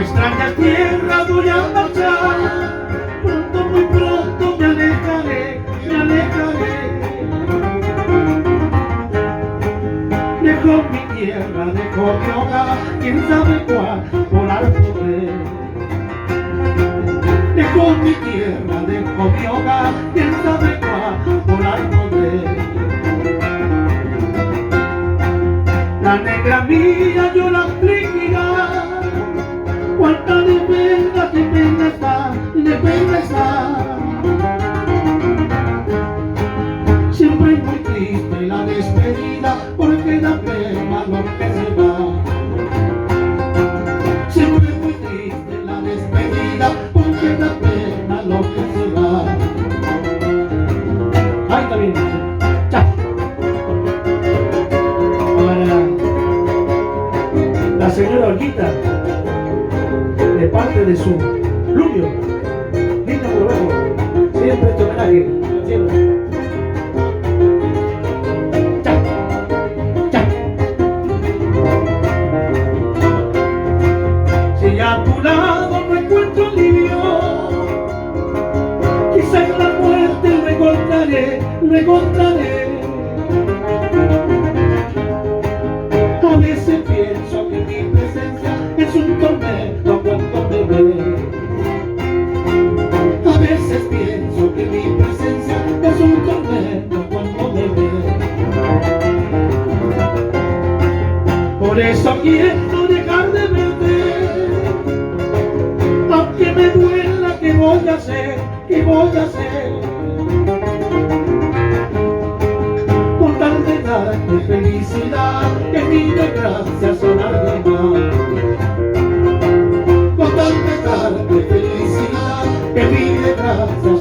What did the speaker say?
extrañas tierras voy a marchar, pronto, muy pronto me alejaré, me alejaré. Dejo mi tierra, dejo mi hogar, quién sabe cuál volar podré. Dejo mi tierra, dejo mi hogar, quién sabe cuál volar podré. La negra mía yo la afligirá, cuánta de pena está, de pena está. Siempre es muy triste la despedida, porque da pena lo que se va. Siempre es muy triste la despedida, porque da pena lo que se va. Ahí está bien, chao. Para la señora Olguita, de parte de su Luño, lindo programa, siempre este homenaje, siempre. Si a tu lado no encuentro alivio, quizá en la muerte lo encontraré. A veces pienso que mi presencia es un tormento cuando me ve. A veces pienso que mi presencia es un tormento cuando me ve. Por eso quiero dejar de verte, aunque me duela. ¿Qué voy a hacer? ¿Qué voy a hacer? Con tal de darte felicidad, que mi desgracia son lágrimas. Con tal de darte felicidad, que mi desgracia